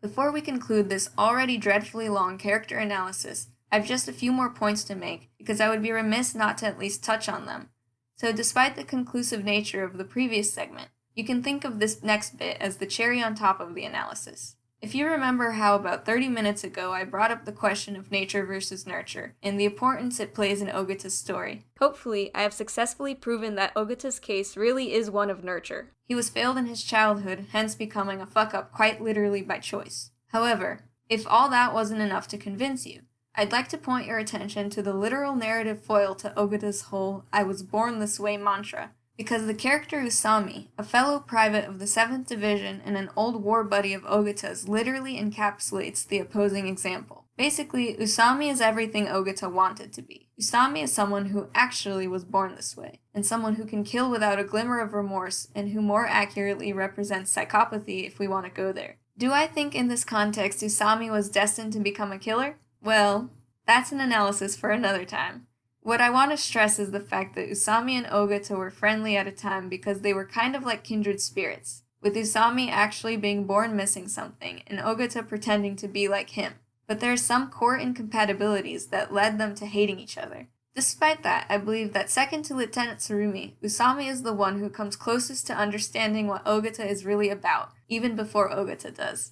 Before we conclude this already dreadfully long character analysis, I have just a few more points to make, because I would be remiss not to at least touch on them. So despite the conclusive nature of the previous segment, you can think of this next bit as the cherry on top of the analysis. If you remember how about 30 minutes ago I brought up the question of nature versus nurture, and the importance it plays in Ogata's story, hopefully I have successfully proven that Ogata's case really is one of nurture. He was failed in his childhood, hence becoming a fuck-up quite literally by choice. However, if all that wasn't enough to convince you, I'd like to point your attention to the literal narrative foil to Ogata's whole "I was born this way" mantra, because the character Usami, a fellow private of the 7th Division and an old war buddy of Ogata's, literally encapsulates the opposing example. Basically, Usami is everything Ogata wanted to be. Usami is someone who actually was born this way, and someone who can kill without a glimmer of remorse, and who more accurately represents psychopathy if we want to go there. Do I think in this context Usami was destined to become a killer? Well, that's an analysis for another time. What I want to stress is the fact that Usami and Ogata were friendly at a time because they were kind of like kindred spirits, with Usami actually being born missing something and Ogata pretending to be like him. But there are some core incompatibilities that led them to hating each other. Despite that, I believe that second to Lt Tsurumi, Usami is the one who comes closest to understanding what Ogata is really about, even before Ogata does.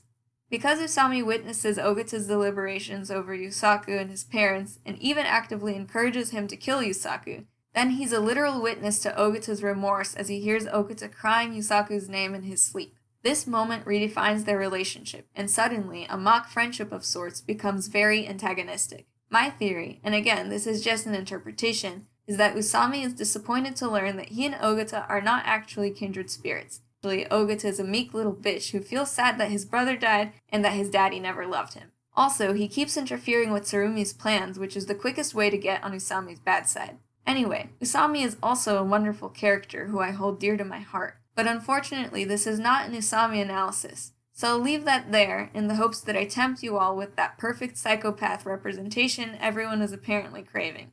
Because Usami witnesses Ogata's deliberations over Yuusaku and his parents, and even actively encourages him to kill Yuusaku, Then he's a literal witness to Ogata's remorse as he hears Ogata crying Yuusaku's name in his sleep. This moment redefines their relationship, and suddenly, a mock friendship of sorts becomes very antagonistic. My theory, and again, this is just an interpretation, is that Usami is disappointed to learn that he and Ogata are not actually kindred spirits. Actually, Ogata is a meek little bitch who feels sad that his brother died and that his daddy never loved him. Also, he keeps interfering with Tsurumi's plans, which is the quickest way to get on Usami's bad side. Anyway, Usami is also a wonderful character who I hold dear to my heart, but unfortunately this is not an Usami analysis, so I'll leave that there in the hopes that I tempt you all with that perfect psychopath representation everyone is apparently craving.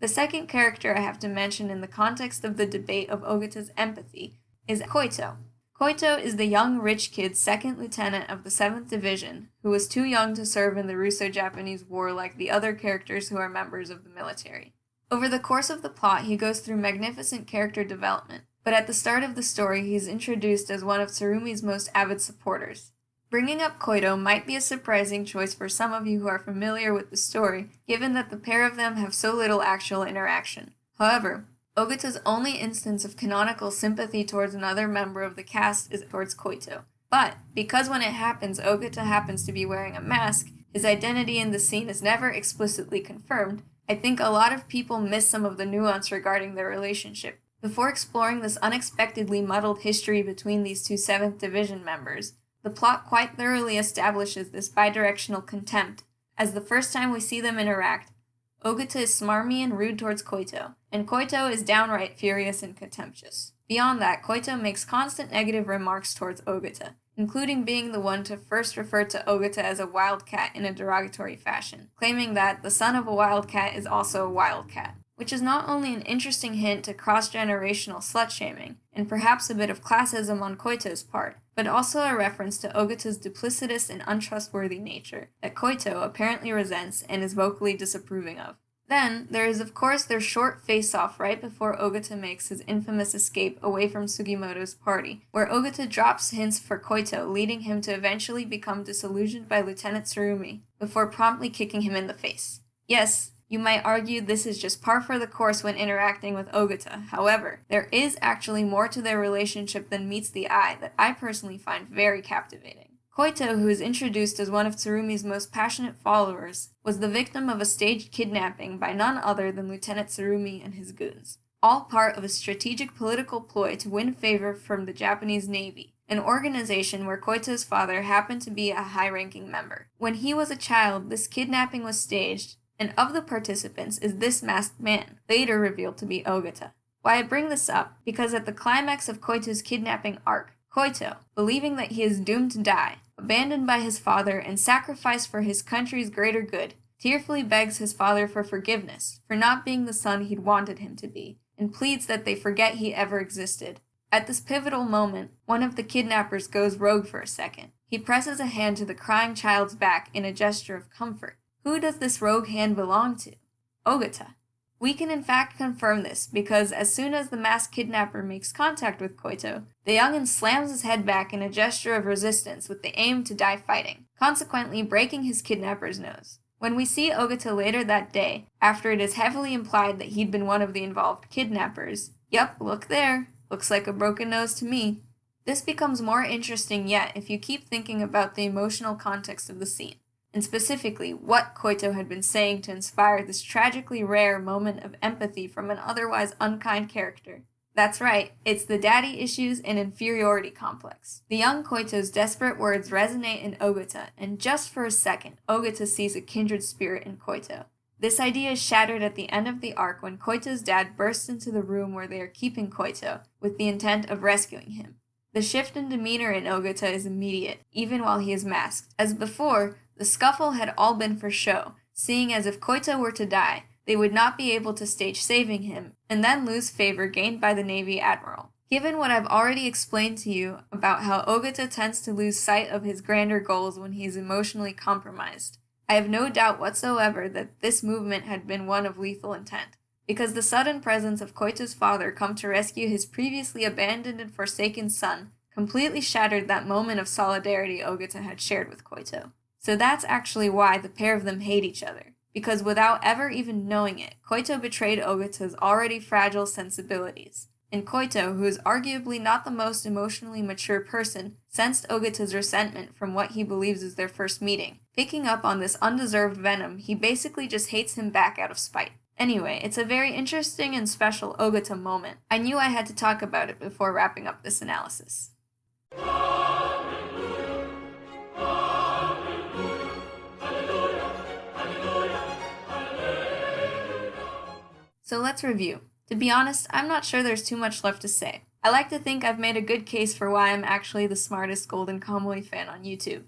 The second character I have to mention in the context of the debate of Ogata's empathy is Koito. Koito is the young rich kid's second lieutenant of the 7th Division, who was too young to serve in the Russo-Japanese War like the other characters who are members of the military. Over the course of the plot, he goes through magnificent character development, but at the start of the story, he's introduced as one of Tsurumi's most avid supporters. Bringing up Koito might be a surprising choice for some of you who are familiar with the story, given that the pair of them have so little actual interaction. However, Ogata's only instance of canonical sympathy towards another member of the cast is towards Koito. But, because when it happens, Ogata happens to be wearing a mask, his identity in the scene is never explicitly confirmed, I think a lot of people miss some of the nuance regarding their relationship. Before exploring this unexpectedly muddled history between these two 7th Division members, the plot quite thoroughly establishes this bidirectional contempt, as the first time we see them interact, Ogata is smarmy and rude towards Koito, and Koito is downright furious and contemptuous. Beyond that, Koito makes constant negative remarks towards Ogata, including being the one to first refer to Ogata as a wildcat in a derogatory fashion, claiming that the son of a wildcat is also a wildcat, which is not only an interesting hint to cross-generational slut-shaming, and perhaps a bit of classism on Koito's part, but also a reference to Ogata's duplicitous and untrustworthy nature that Koito apparently resents and is vocally disapproving of. Then, there is of course their short face-off right before Ogata makes his infamous escape away from Sugimoto's party, where Ogata drops hints for Koito, leading him to eventually become disillusioned by Lt Tsurumi, before promptly kicking him in the face. Yes, you might argue this is just par for the course when interacting with Ogata. However, there is actually more to their relationship than meets the eye that I personally find very captivating. Koito, who is introduced as one of Tsurumi's most passionate followers, was the victim of a staged kidnapping by none other than Lt Tsurumi and his goons, all part of a strategic political ploy to win favor from the Japanese Navy, an organization where Koito's father happened to be a high-ranking member. When he was a child, this kidnapping was staged, and of the participants is this masked man, later revealed to be Ogata. Why I bring this up? Because at the climax of Koito's kidnapping arc, Koito, believing that he is doomed to die, abandoned by his father and sacrificed for his country's greater good, tearfully begs his father for forgiveness for not being the son he'd wanted him to be, and pleads that they forget he ever existed. At this pivotal moment, one of the kidnappers goes rogue for a second. He presses a hand to the crying child's back in a gesture of comfort. Who does this rogue hand belong to? Ogata. We can in fact confirm this, because as soon as the masked kidnapper makes contact with Koito, the youngin slams his head back in a gesture of resistance with the aim to die fighting, consequently breaking his kidnapper's nose. When we see Ogata later that day, after it is heavily implied that he'd been one of the involved kidnappers, yup, look there, looks like a broken nose to me. This becomes more interesting yet if you keep thinking about the emotional context of the scene, and specifically what Koito had been saying to inspire this tragically rare moment of empathy from an otherwise unkind character. That's right, it's the daddy issues and inferiority complex. The young Koito's desperate words resonate in Ogata, and just for a second, Ogata sees a kindred spirit in Koito. This idea is shattered at the end of the arc when Koito's dad bursts into the room where they are keeping Koito, with the intent of rescuing him. The shift in demeanor in Ogata is immediate, even while he is masked. As before, the scuffle had all been for show, seeing as if Koito were to die, they would not be able to stage saving him, and then lose favor gained by the Navy Admiral. Given what I've already explained to you about how Ogata tends to lose sight of his grander goals when he is emotionally compromised, I have no doubt whatsoever that this movement had been one of lethal intent, because the sudden presence of Koito's father come to rescue his previously abandoned and forsaken son completely shattered that moment of solidarity Ogata had shared with Koito. So that's actually why the pair of them hate each other, because without ever even knowing it, Koito betrayed Ogata's already fragile sensibilities. And Koito, who is arguably not the most emotionally mature person, sensed Ogata's resentment from what he believes is their first meeting. Picking up on this undeserved venom, he basically just hates him back out of spite. Anyway, it's a very interesting and special Ogata moment. I knew I had to talk about it before wrapping up this analysis. So let's review. To be honest, I'm not sure there's too much left to say. I like to think I've made a good case for why I'm actually the smartest Golden Kamuy fan on YouTube.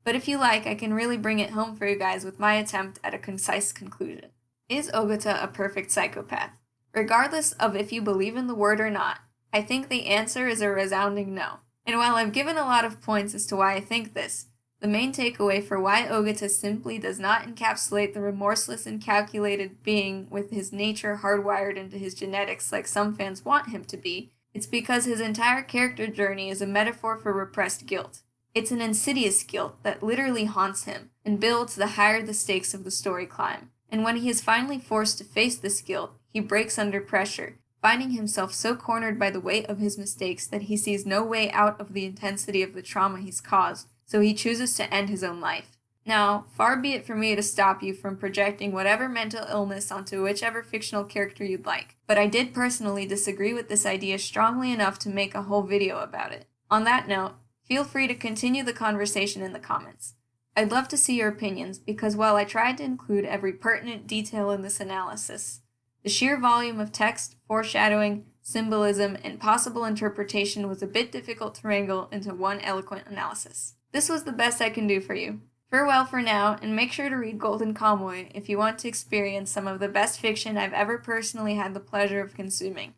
But if you like, I can really bring it home for you guys with my attempt at a concise conclusion. Is Ogata a perfect psychopath? Regardless of if you believe in the word or not, I think the answer is a resounding no. And while I've given a lot of points as to why I think this, the main takeaway for why Ogata simply does not encapsulate the remorseless and calculated being with his nature hardwired into his genetics like some fans want him to be, it's because his entire character journey is a metaphor for repressed guilt. It's an insidious guilt that literally haunts him and builds the higher the stakes of the story climb. And when he is finally forced to face this guilt, he breaks under pressure, finding himself so cornered by the weight of his mistakes that he sees no way out of the intensity of the trauma he's caused, so he chooses to end his own life. Now, far be it from me to stop you from projecting whatever mental illness onto whichever fictional character you'd like, but I did personally disagree with this idea strongly enough to make a whole video about it. On that note, feel free to continue the conversation in the comments. I'd love to see your opinions, because while I tried to include every pertinent detail in this analysis, the sheer volume of text, foreshadowing, symbolism, and possible interpretation was a bit difficult to wrangle into one eloquent analysis. This was the best I can do for you. Farewell for now, and make sure to read Golden Kamuy if you want to experience some of the best fiction I've ever personally had the pleasure of consuming.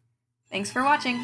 Thanks for watching!